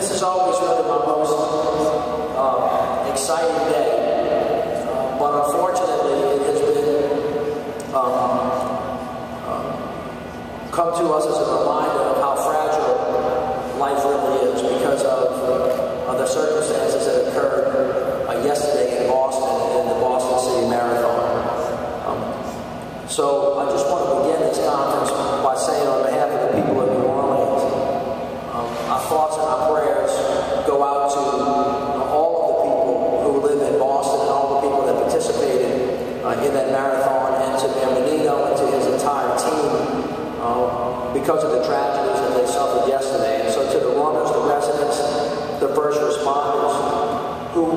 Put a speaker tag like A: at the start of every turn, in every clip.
A: this is always really my most exciting day, but unfortunately it has been come to us as a reminder of how fragile life really is because of the circumstances that occurred yesterday in Boston, in the Boston City Marathon. So I just want to begin this conference by saying on behalf of the people of New Orleans, our thoughts and our prayers go out to all of the people who live in Boston and all the people that participated in that marathon, and to Mayor Menino and to his entire team because of the tragedies that they suffered yesterday. And so to the runners, the residents, the first responders, who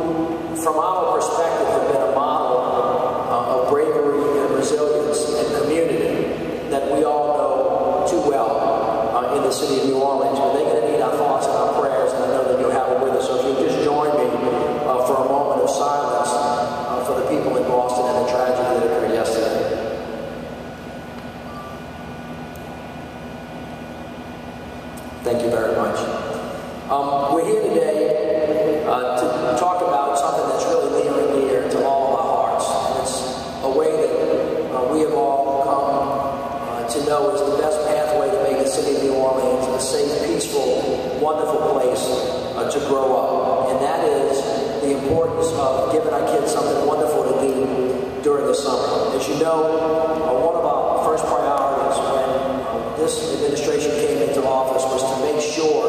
A: from our perspective have been a model of bravery and resilience and community that we all know too well in the city of New Orleans. But they're going to need our thoughts and our prayers, and I know that you'll have it with us. So if you just join me for a moment of silence for the people in Boston and the tragedy that occurred yesterday. Thank you very much. We're here today to talk about something that's really near and dear to all of our hearts. And it's a way that we have all come to know is the best pathway to make the city of New Orleans a safe, peaceful, wonderful place to grow up. And that is the importance of giving our kids something wonderful to do during the summer. As you know, one of our first priorities when this administration came into office was to make sure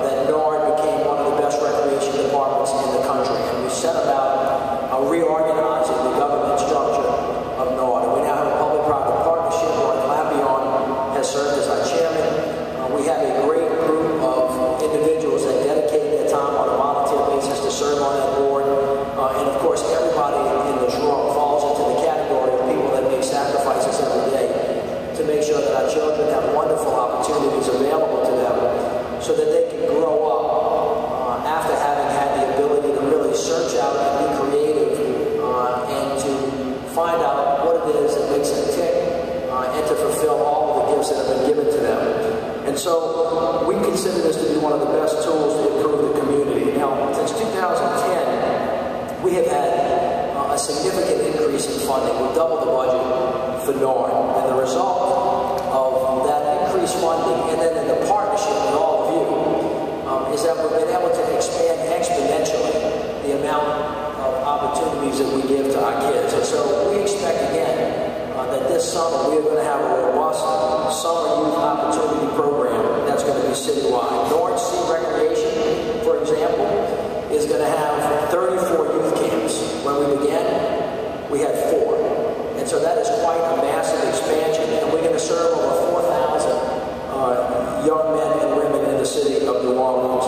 A: that NORD became one of the best recreation departments in the country. And we set about reorganizing the government structure of NORD. And we now have a public-private partnership where Glapion has served as our chairman. We have a great group of individuals that dedicate their time on a volunteer basis to serve on that board. And of course, everybody in this room falls into the category of people that make sacrifices every day to make sure that our children have wonderful opportunities available to them so that they can grow up after having had the ability to really search out and be creative and to find out what it is that makes them tick and to fulfill all of the gifts that have been given to them. And so we consider this to be one of the best tools to improve the community. Now, since 2010, we have had a significant increase in funding. We've doubled the budget for NORD. And the result of that increased funding and then in the partnership with all of you is that we've been able to expand exponentially the amount of opportunities that we give to our kids. And so we expect again that this summer we are going to have a robust summer youth opportunity program that's going to be citywide. NORDC Recreation, for example, is going to have 34 youth camps. When we began, we had 4. And so that is quite a massive expansion, and we're going to serve over 4,000 young men and women in the city of New Orleans.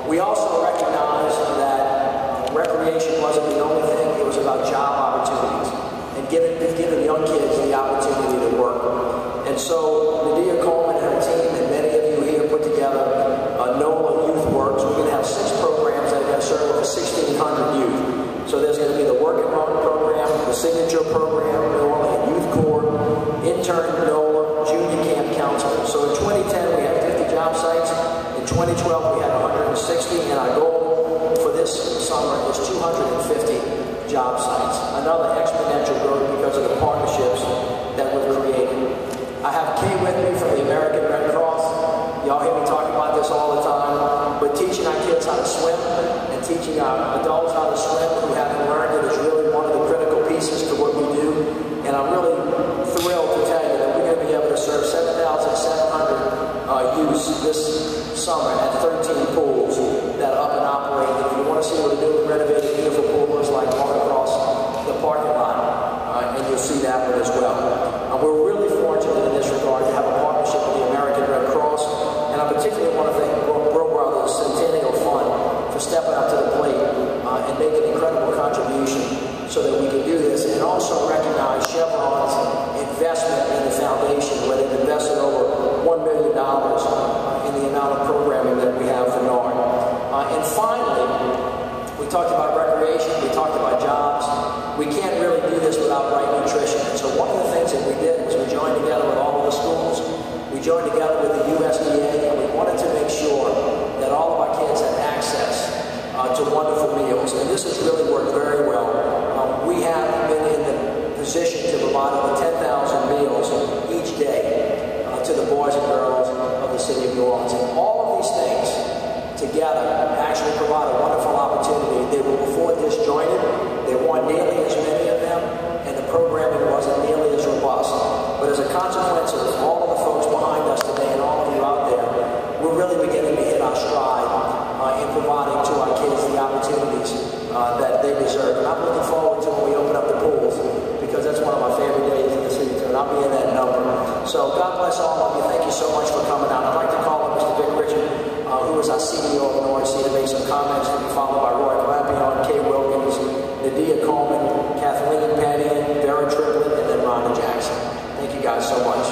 A: We also recognize that recreation wasn't the only thing. It was about job opportunities and giving young kids the opportunity to work. And so Nadia Coleman and her team and many of you here put together NOLA Youth Works. We're going to have 6 programs that are going to serve over 1,600 youth. So there's going to be the Work and Run program, the Signature program, NOLA Youth Corps, Intern NOLA, Junior Camp Counseling. So in 2010 we had 50 job sites. In 2012 we had 160, and our goal for this summer is 250 job sites. Another exponential growth because of the partnerships that we've created. I have Kay with me from the American Red Cross. Y'all hear me talk about this all the time. But teaching our kids how to swim and teaching our adults how to swim who haven't learned it is really one of the critical pieces to what we do. And I'm really thrilled to tell you that we're going to be able to serve 7,700 youths this summer at 13 pools that are up and operating. If you want to see what a new and renovated beautiful pool looks like, walk across the parking lot and you'll see that one as well. We're really fortunate in this regard to have a partnership with the American Red Cross, and I particularly want to thank Bro Brothers Centennial Fund for stepping up to the plate and making an incredible contribution so that we can do this, and also recognize Chevron's investment in the foundation, where they've invested over $1 million in the amount of programming that we have for NORD. And finally, we talked about recreation, we talked about jobs. We can't really do this without right nutrition. And so one of the things that we did was we joined together with all of the schools. We joined together with the USDA, and we wanted to make sure that all of our kids this has really worked very well. We have been in the position to provide over 10,000 meals each day to the boys and girls of the city of New Orleans. And all of these things together actually provide a wonderful opportunity. They were before disjointed. There weren't nearly as many of them, and the programming wasn't nearly as robust. But as a consequence of all of the folks behind us today and all of you out there, we're really beginning to hit our stride in providing to our kids the opportunities that they deserve. And I'm looking forward to when we open up the pools, because that's one of my favorite days in the city too, and I'll be in that number. So God bless all of you. Thank you so much for coming out. I'd like to call on Mr. Vic Richard, who is our CEO of NORDC, to make some comments, to be followed by Roy Clapion, Kay Wilkins, Nadia Coleman, Kathleen Petty, Vera Triplett, and then Rhonda Jackson. Thank you guys so much.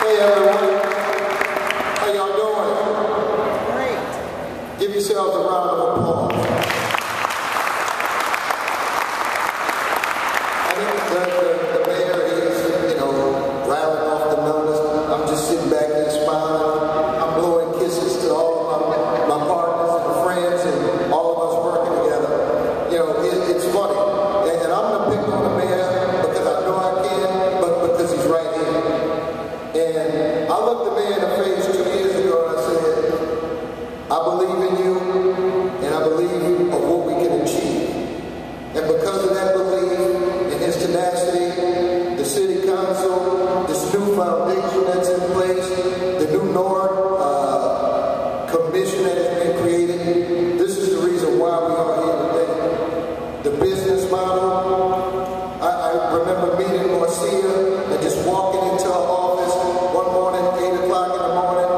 B: Hey everyone, how y'all doing?
C: Great.
B: Give yourselves a round of applause. I think the mayor is, rattling off the numbers. I'm just sitting back here smiling. I'm blowing kisses to all of my partners and friends and all of us working together. It's funny. And I'm going to pick on the mayor because I know I can, but because he's right here. And I looked the man in the face 2 years ago and I said, I believe in you and I believe of what we can achieve. And because of that belief and his tenacity, the city council, this new foundation that's in place, the new NORD commission that has been created, this is the reason why we are here today. The business model, I remember meeting Marcia and just walking into her office one morning, 8 o'clock in the morning,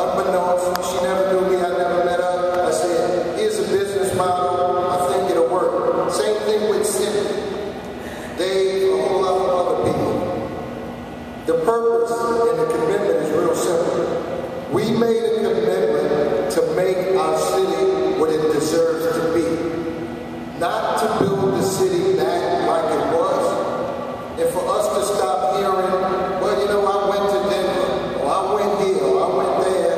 B: unbeknownst, she never knew me, I never met her. I said, here's a business model, I think it'll work. Same thing with City. They, a whole lot of other people. The purpose and the commitment is real simple. We made a commitment to make our city what it deserves to be. Not to build the city back like it was. And for us to stop hearing, well, I went to Denver, or I went here, or I went there,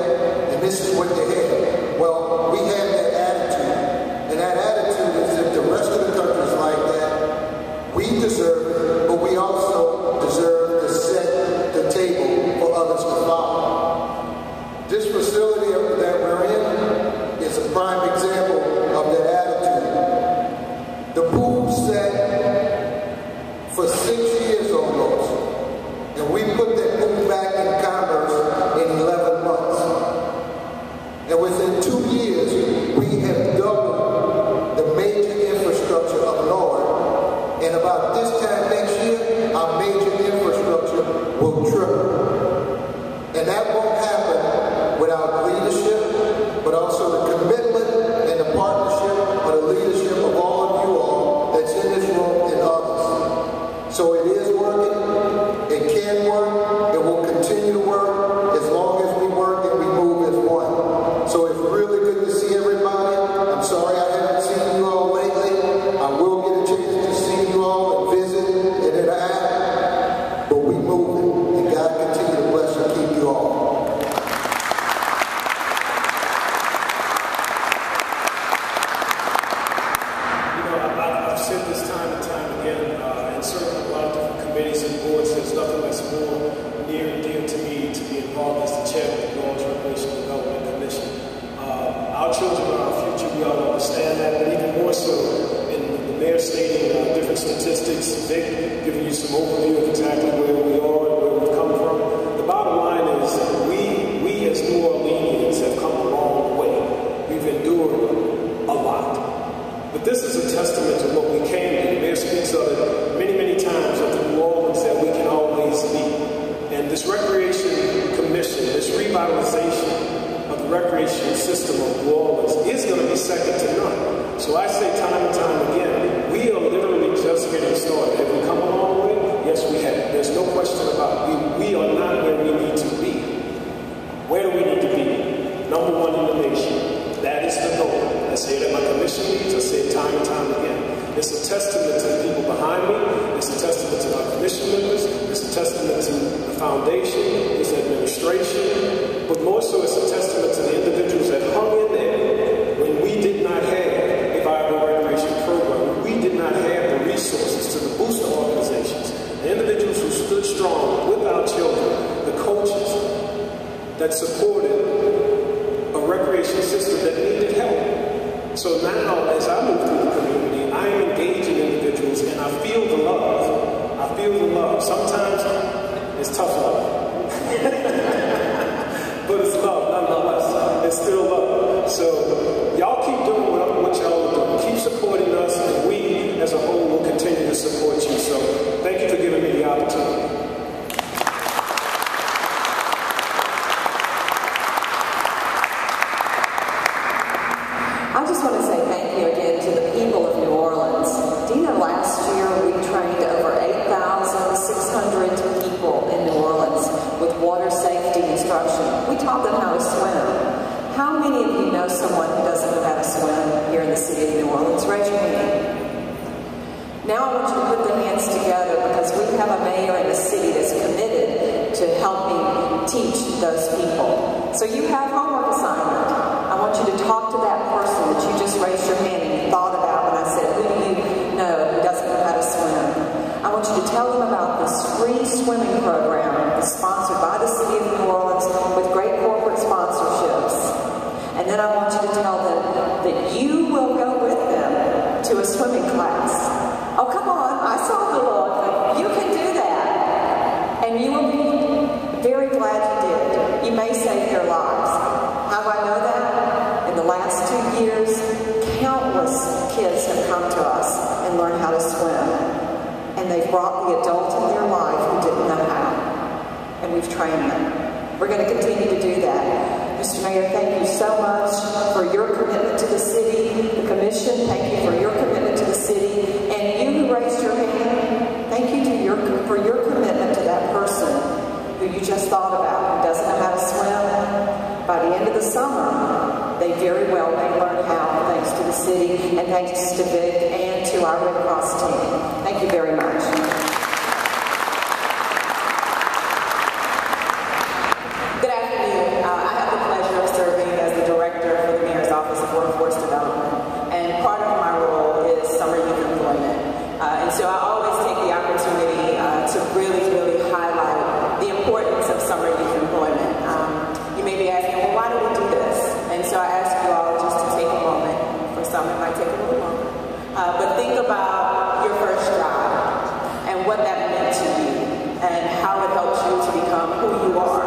B: and this is what they had. Well, we have that attitude. And that attitude is if the rest of the country is like that, we deserve it, but we also deserve to set the table for others to follow. This facility that we're in is a prime example of that attitude. The pool sat for 6 years almost, and we put that pool back in commerce in 11 months. And within 2 years, we have doubled the major infrastructure of NORD. And about this time next year, our major infrastructure will triple. And that won't happen without leadership, but also the commitment and the partnership or the leadership of all of you all that's in this room and others. So it is working, it can work, it will continue to work as long as we work and we move as one. So it's really good to see everybody. I'm sorry I haven't seen you all lately. I will get a chance to see you all and visit and interact, but we moving, and God continue to bless and keep you all.
D: I've said this time and time again, and certainly a lot of different committees and boards, there's nothing that's more near and dear to me to be involved as the chairman of the New Orleans Recreation Development Commission. Our children are our future, we all understand that, but even more so in the mayor stating different statistics, Vic giving you some overview of exactly where we are and where we've come from. The bottom line is we as New Orleanians have come a long way. We've endured a lot. But this is a testament to what we can do. The mayor speaks of it many, many times, of the New Orleans that we can always be. And this recreation commission, this revitalization of the recreation system of New Orleans is going to be second to none. So I say time and time again, we are literally just getting started. Have we come a long way? Yes, we have. There's no question about it. We are not where we need to be. Where do we need to be? Number one in the nation. That is the goal. I say it at my commission meetings. I say it time and time again. It's a testament to the people behind me. It's a testament to my commission members. It's a testament to the foundation, its administration. But more so, it's a testament to the individuals that that supported a recreation system that needed help. So now, as I move through the community, I am engaging individuals, and I feel the love. I feel the love. Sometimes it's tough love, but it's love nonetheless. It's still love. So y'all keep doing what y'all are doing. Keep supporting us, and we, as a whole, will continue to support you. So thank you for giving me the opportunity.
C: I just want to say thank you again to the people of New Orleans. Do you know last year we trained over 8,600 people in New Orleans with water safety instruction. We taught them how to swim. How many of you know someone who doesn't know how to swim here in the city of New Orleans? Raise your hand. Now I want you to put the hands together because we have a mayor in the city that's committed to helping teach those people. So you have homework assignment. I want you to talk to that person that you just raised your hand and you thought about when I said, who do you know who doesn't know how to swim? I want you to tell them about this free swimming program that's sponsored by the city of New Orleans with great corporate sponsorships. And then I want you to tell them that you will go with them to a swimming class. Oh, come on, I saw the look. You can do that. And you will be very glad you did. You may save their lives. How do I know that? In the last 2 years, countless kids have come to us and learned how to swim. And they've brought the adult in their life who didn't know how. And we've trained them. We're going to continue to do that. Mr. Mayor, thank you so much for your commitment to the city. The Commission, thank you for your commitment to the city. And you who raised your hand, thank you for your commitment to that person who you just thought about, who doesn't know how to swim. By the end of the summer, they very well may learn how, thanks to the city, and thanks to Vic and to our Red Cross team. Thank you very much. Good afternoon. I have the pleasure of serving as the Director for the Mayor's Office of Workforce Development, and part of my role is summer youth employment. And so I always take the opportunity to really highlight the importance of summer youth employment. You may be asking, well, why do we do this? And so I ask you all just to take a moment. For some, it might take a little longer. But think about your first job and what that meant to you and how it helped you to become who you are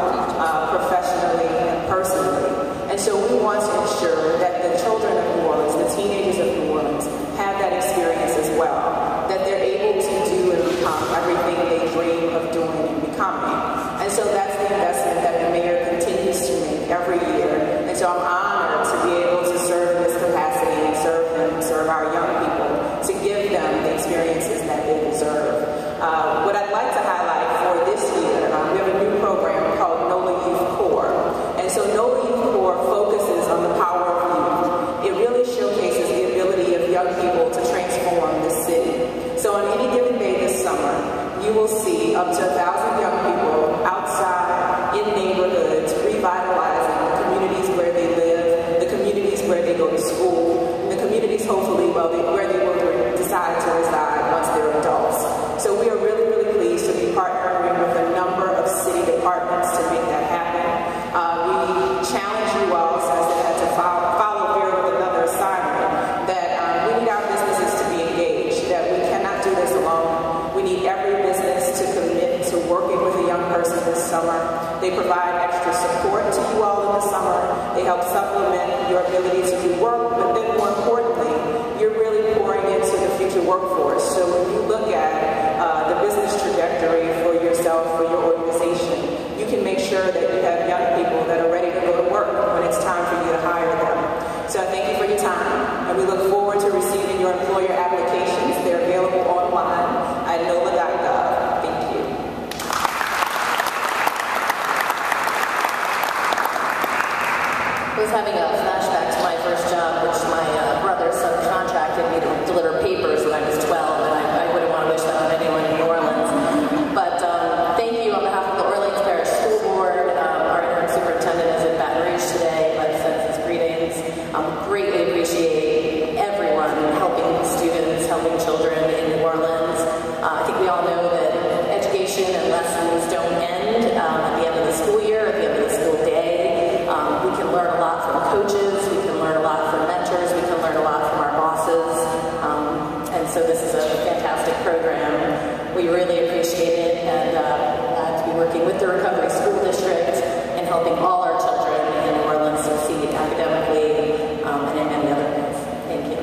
C: professionally and personally. And so we want to ensure that the children of New Orleans, the teenagers of New Orleans, have that experience as well, that they're able to do and become everything they dream of doing and becoming. And so that's the investment that the mayor continues to make every year. And so I'm honored to be able to serve in this capacity and serve them, serve our young people, to give them the experiences that they deserve. What I'd like to highlight for this year, we have a new program called NOLA Youth Core. And so NOLA Youth Core focuses on the power of youth. It really showcases the ability of young people to transform the city. So on any given day this summer, you will see up to 1,000 young people outside in neighborhoods revitalizing the communities where they live, the communities where they go to school, the communities hopefully where they will decide to reside once they're adults. So we are really pleased to be partnering with a number of city departments to make that happen. We challenge you all, since they had to follow here with another assignment, that we need our businesses to be engaged, that we cannot do this alone. We need every business to commit to working with a young person this summer. They provide extra support to you all in the summer. They help supplement your ability to do work, but then more importantly, you're really pouring into the future workforce. So when you look at the business trajectory for yourself, for your organization, you can make sure that you have young people that are ready to go to work when it's time for you to hire them. So I thank you for your time, and we look forward to receiving your employer applications. They're available online at NOLA.gov. Thank you.
E: I was having a flashback to my first job, which my brother subcontracted me to deliver papers when I was 12, and I wouldn't want to wish that on anyone in New Orleans. But thank you on behalf of the Orleans Parish School Board. Our interim superintendent is in Baton Rouge today, but sends his greetings. Greatly appreciate everyone helping students, helping children in New Orleans. I think we all know that education and lessons don't end at the end of the school year, at the end of the school day. helping all our children in New Orleans succeed academically and in many other ways. Thank you.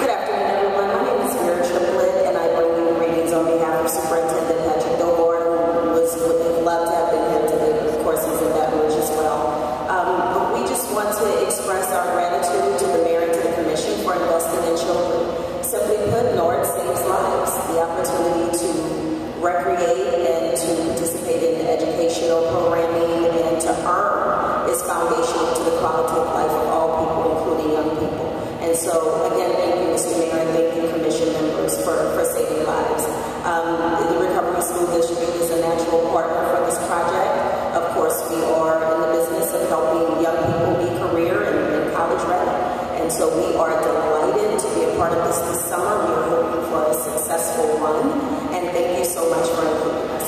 F: Good afternoon, everyone. My name is Mary Triplett, and I bring you greetings on behalf of Superintendent Patrick Gilmore, who would love to have been here today, but of course he's in Baton Rouge as well. But we just want to express our gratitude to the mayor and to the commission for investing in children. Simply put, NORD saves lives. The opportunity to recreate and to participate in educational programming and to earn is foundational to the quality of life of all people, including young people. And so, again, thank you, Mr. Mayor, and thank you, commission members, for saving lives. The Recovery School District is a natural partner for this project. Of course, we are in the business of helping young people be career and college ready. And so we are delighted to be a part of this summer. We are hoping for a successful run. And thank you so much for including us.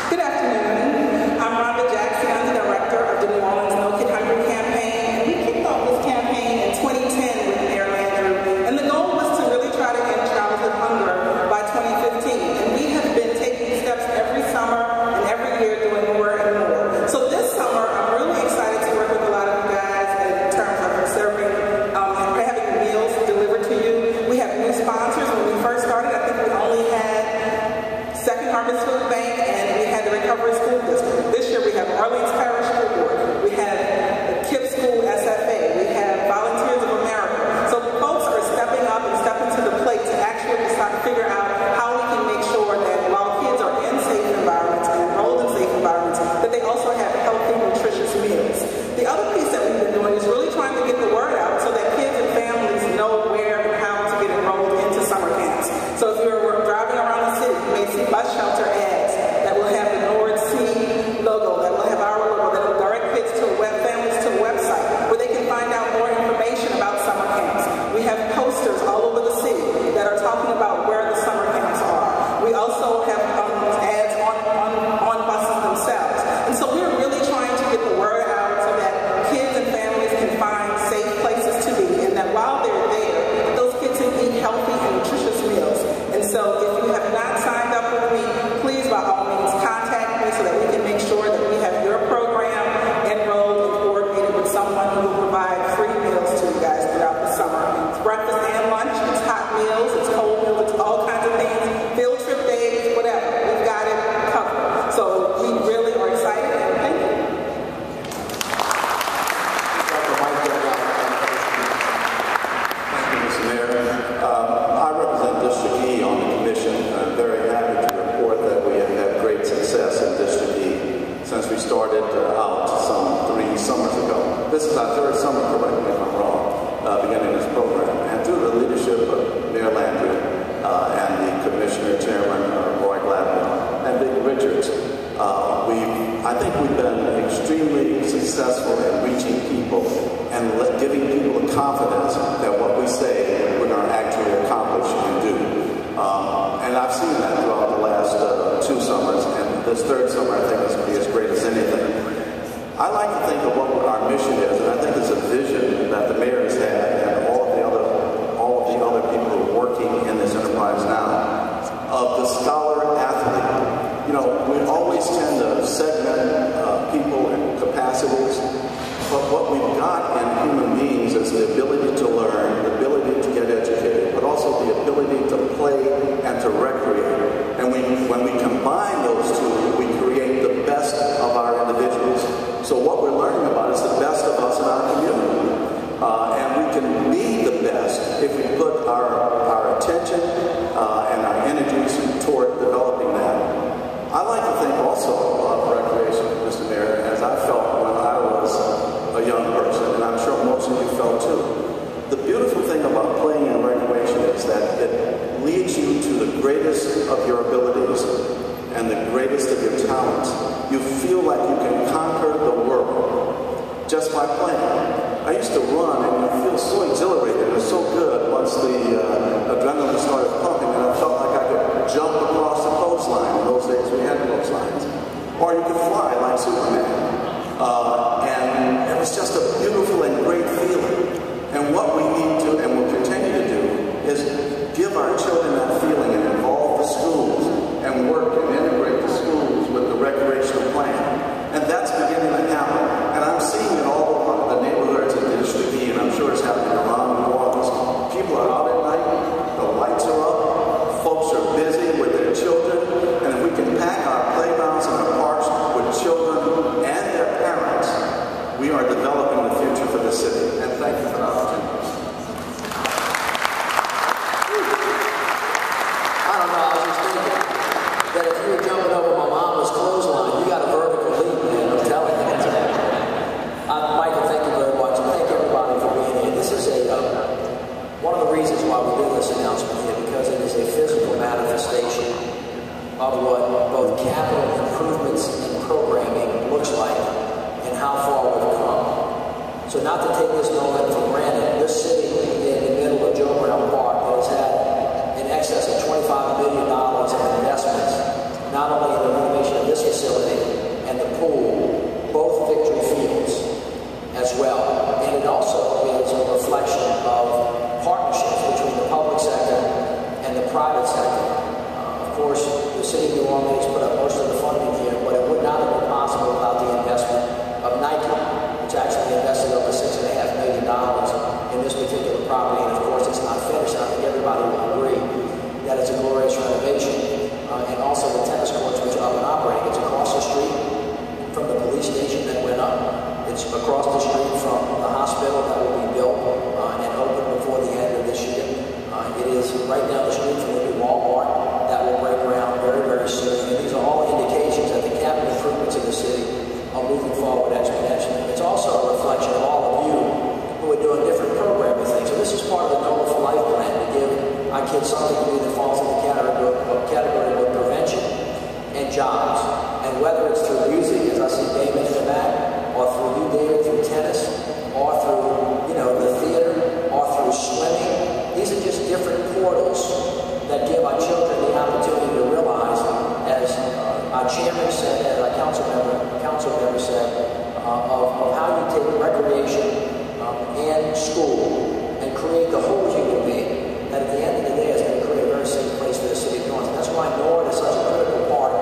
G: Good afternoon. I'm Rhonda Jackson. I'm the director of the New Orleans No Kid Hungry campaign. And we kicked off this campaign in 2010
A: why we do this announcement here, because it is a physical manifestation of what both capital improvements and programming looks like and how far we've come. So not to take this moment for granted, this city in the middle of Joe Brown Park that has had in excess of $25 million in investments, not only in the renovation of this facility and the pool, both victory fields as well. And it also is a reflection of partnerships between the public sector and the private sector. Of course, the city of New Orleans put up most of the funding here, but it would not have been possible without the investment of Nike, which actually invested over $6.5 million in this particular property. And of course, it's not finished. I think everybody will agree that it's a glorious renovation. And also the tennis courts, which are up and operating. It's across the street from the police station that went up. It's across the street from the hospital that will be built and open before the end of this year. It is right down the street from the new Walmart that will break ground very, very soon. And these are all indications that the capital improvements in the city are moving forward exponentially. It's also a reflection of all of you who are doing different programming things. So this is part of the NOLA for Life plan to give our kids something to do that falls in the category of prevention and jobs. And whether it's through music, as I see Damon in the back, or through you, David, through tennis, or through, the theater, or through swimming, these are just different portals that give our children the opportunity to realize, as our chairman said, as our council member said, of how you take recreation and school and create the whole human being, that at the end of the day is going to create a very safe place for the city of New Orleans. And that's why NORD is such a critical part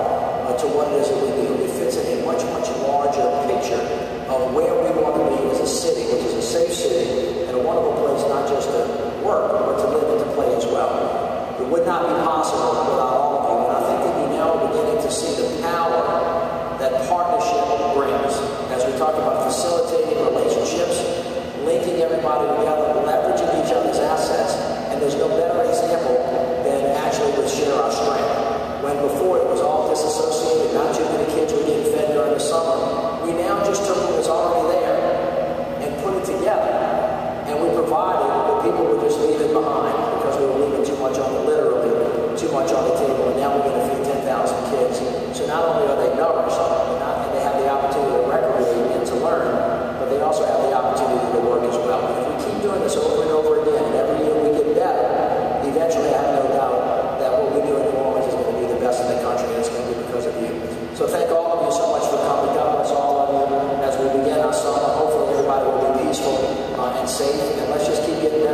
A: to what it is that we do. It fits in a much, much larger picture of where we want to be as a city, which is a safe city and a wonderful place not just to work, but to live and to play as well. It would not be possible without all of you. And I think that you now are beginning to see the power that partnership brings. As we talk about facilitating relationships, linking everybody together, leveraging each other's assets, and there's no better example than actually with Share Our Strength. When before it was all disassociated, not too many kids were getting fed during the summer, we now just took what was already there and put it together. And we provided that people would just leave it behind because we were leaving too much on the, literally, too much on the table. And now we're going to feed 10,000 kids. So not only are they nourished, and they have the opportunity to recreate and to learn, but they also have the opportunity to work as well. And if we keep doing this over and over again, and every year we get better, eventually I have no doubt that what we do in New Orleans is going to be the best in the country, and it's going to be because of you. So thank all of you so much for coming. God bless all of you as we begin our summer. Hopefully everybody will be peaceful and safe, and let's just keep getting